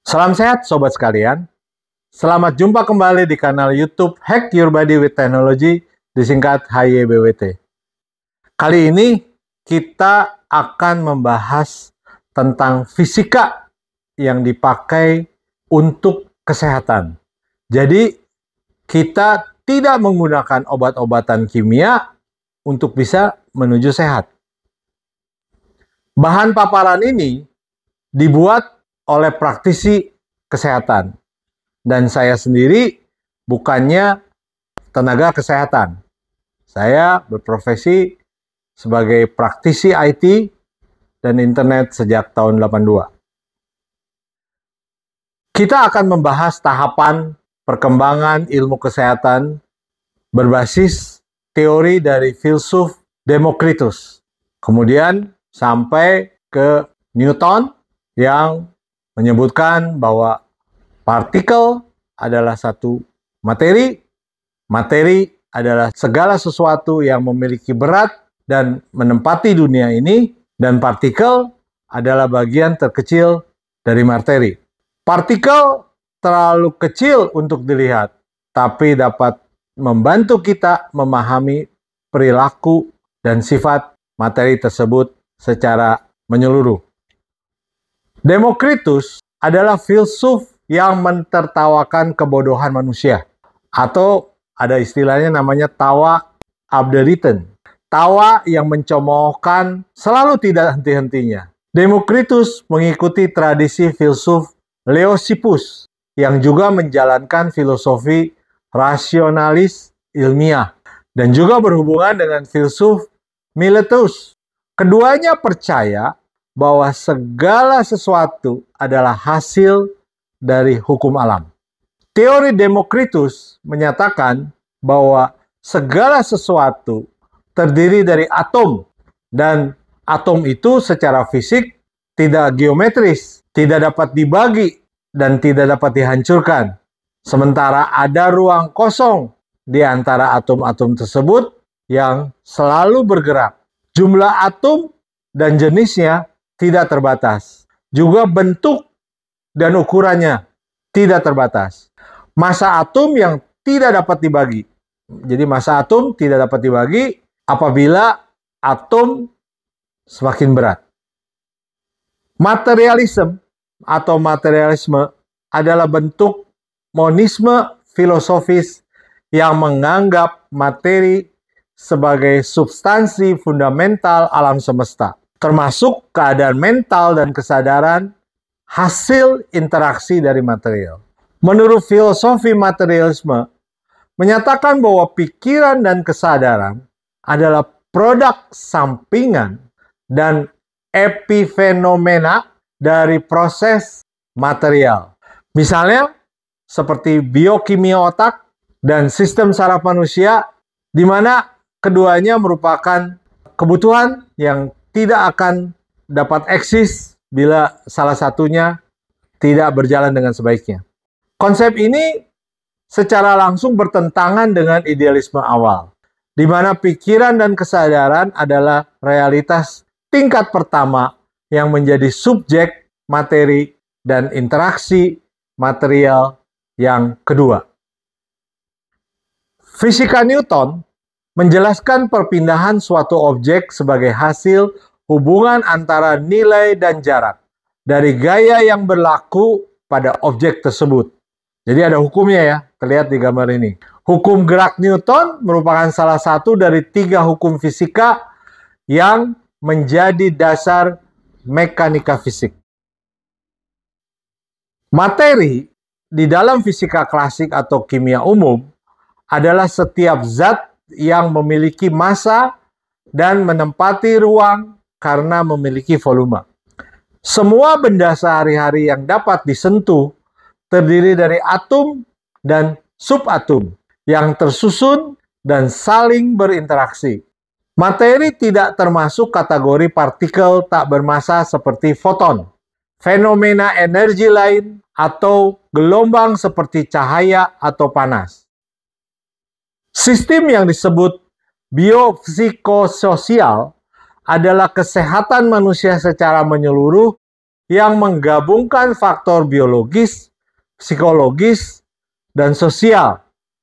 Salam sehat sobat sekalian. Selamat jumpa kembali di kanal YouTube Hack Your Body with Technology, disingkat HYBWT. Kali ini kita akan membahas tentang fisika yang dipakai untuk kesehatan. Jadi kita tidak menggunakan obat-obatan kimia untuk bisa menuju sehat. Bahan paparan ini dibuat oleh praktisi kesehatan. Dan saya sendiri bukannya tenaga kesehatan. Saya berprofesi sebagai praktisi IT dan internet sejak tahun 82. Kita akan membahas tahapan perkembangan ilmu kesehatan berbasis teori dari filsuf Demokritus. Kemudian sampai ke Newton yang menyebutkan bahwa partikel adalah satu materi, materi adalah segala sesuatu yang memiliki berat dan menempati dunia ini, dan partikel adalah bagian terkecil dari materi. Partikel terlalu kecil untuk dilihat, tapi dapat membantu kita memahami perilaku dan sifat materi tersebut secara menyeluruh. Demokritus adalah filsuf yang mentertawakan kebodohan manusia, atau ada istilahnya namanya tawa abderiten. Tawa yang mencemoohkan selalu tidak henti-hentinya. Demokritus mengikuti tradisi filsuf Leucippus yang juga menjalankan filosofi rasionalis ilmiah dan juga berhubungan dengan filsuf Miletus. Keduanya percaya bahwa segala sesuatu adalah hasil dari hukum alam. Teori Demokritus menyatakan bahwa segala sesuatu terdiri dari atom, dan atom itu secara fisik tidak geometris, tidak dapat dibagi, dan tidak dapat dihancurkan. Sementara ada ruang kosong di antara atom-atom tersebut yang selalu bergerak. Jumlah atom dan jenisnya tidak terbatas. Juga bentuk dan ukurannya tidak terbatas. Massa atom yang tidak dapat dibagi. Jadi massa atom tidak dapat dibagi apabila atom semakin berat. Materialisme atau materialisme adalah bentuk monisme filosofis yang menganggap materi sebagai substansi fundamental alam semesta, termasuk keadaan mental dan kesadaran hasil interaksi dari material. Menurut filosofi materialisme, menyatakan bahwa pikiran dan kesadaran adalah produk sampingan dan epifenomena dari proses material. Misalnya, seperti biokimia otak dan sistem saraf manusia, di mana keduanya merupakan kebutuhan yang tidak akan dapat eksis bila salah satunya tidak berjalan dengan sebaiknya. Konsep ini secara langsung bertentangan dengan idealisme awal, di mana pikiran dan kesadaran adalah realitas tingkat pertama yang menjadi subjek materi dan interaksi material yang kedua. Fisika Newton menjelaskan perpindahan suatu objek sebagai hasil hubungan antara nilai dan jarak dari gaya yang berlaku pada objek tersebut. Jadi ada hukumnya ya, terlihat di gambar ini. Hukum gerak Newton merupakan salah satu dari 3 hukum fisika yang menjadi dasar mekanika fisik. Materi di dalam fisika klasik atau kimia umum adalah setiap zat yang memiliki massa dan menempati ruang karena memiliki volume. Semua benda sehari-hari yang dapat disentuh terdiri dari atom dan subatom yang tersusun dan saling berinteraksi. Materi tidak termasuk kategori partikel tak bermassa seperti foton, fenomena energi lain, atau gelombang seperti cahaya atau panas. Sistem yang disebut biopsikososial adalah kesehatan manusia secara menyeluruh yang menggabungkan faktor biologis, psikologis, dan sosial,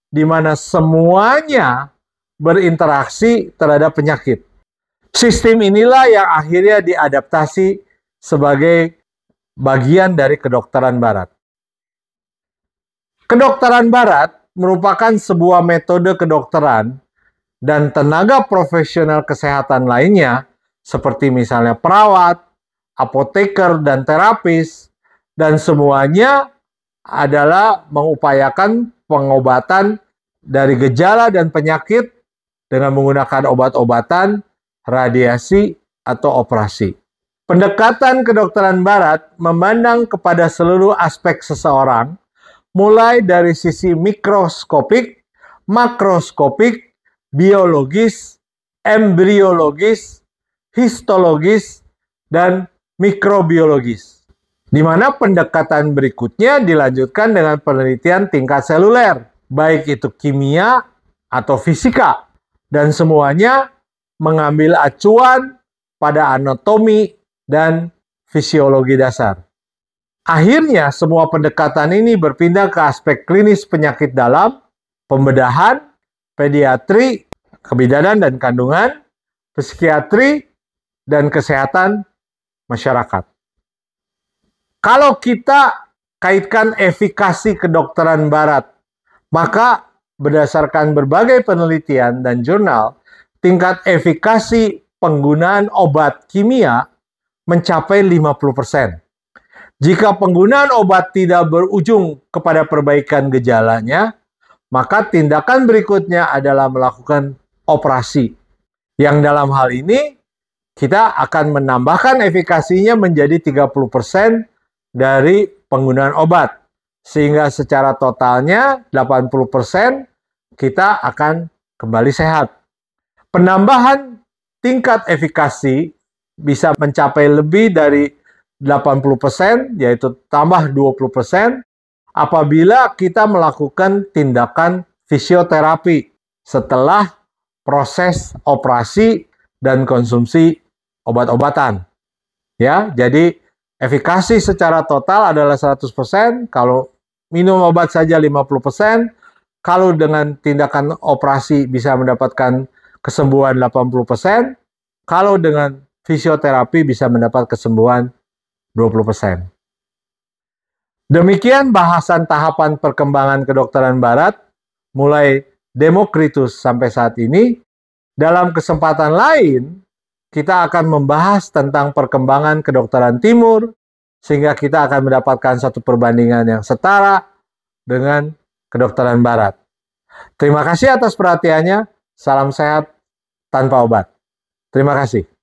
di mana semuanya berinteraksi terhadap penyakit. Sistem inilah yang akhirnya diadaptasi sebagai bagian dari kedokteran barat. Kedokteran barat merupakan sebuah metode kedokteran dan tenaga profesional kesehatan lainnya, seperti misalnya perawat, apoteker, dan terapis, dan semuanya adalah mengupayakan pengobatan dari gejala dan penyakit dengan menggunakan obat-obatan, radiasi, atau operasi. Pendekatan kedokteran barat memandang kepada seluruh aspek seseorang, mulai dari sisi mikroskopik, makroskopik, biologis, embriologis, histologis, dan mikrobiologis. Di mana pendekatan berikutnya dilanjutkan dengan penelitian tingkat seluler, baik itu kimia atau fisika, dan semuanya mengambil acuan pada anatomi dan fisiologi dasar. Akhirnya, semua pendekatan ini berpindah ke aspek klinis penyakit dalam, pembedahan, pediatri, kebidanan dan kandungan, psikiatri, dan kesehatan masyarakat. Kalau kita kaitkan efikasi kedokteran barat, maka berdasarkan berbagai penelitian dan jurnal, tingkat efikasi penggunaan obat kimia mencapai 50%. Jika penggunaan obat tidak berujung kepada perbaikan gejalanya, maka tindakan berikutnya adalah melakukan operasi. Yang dalam hal ini, kita akan menambahkan efikasinya menjadi 30% dari penggunaan obat. Sehingga secara totalnya 80% kita akan kembali sehat. Penambahan tingkat efikasi bisa mencapai lebih dari 80%, yaitu tambah 20%, apabila kita melakukan tindakan fisioterapi setelah proses operasi dan konsumsi obat-obatan. Ya, jadi efikasi secara total adalah 100%, kalau minum obat saja 50%, kalau dengan tindakan operasi bisa mendapatkan kesembuhan 80%, kalau dengan fisioterapi bisa mendapat kesembuhan 20%. Demikian bahasan tahapan perkembangan kedokteran barat, mulai Demokritus sampai saat ini. Dalam kesempatan lain, kita akan membahas tentang perkembangan kedokteran timur, sehingga kita akan mendapatkan satu perbandingan yang setara dengan kedokteran barat. Terima kasih atas perhatiannya. Salam sehat tanpa obat. Terima kasih.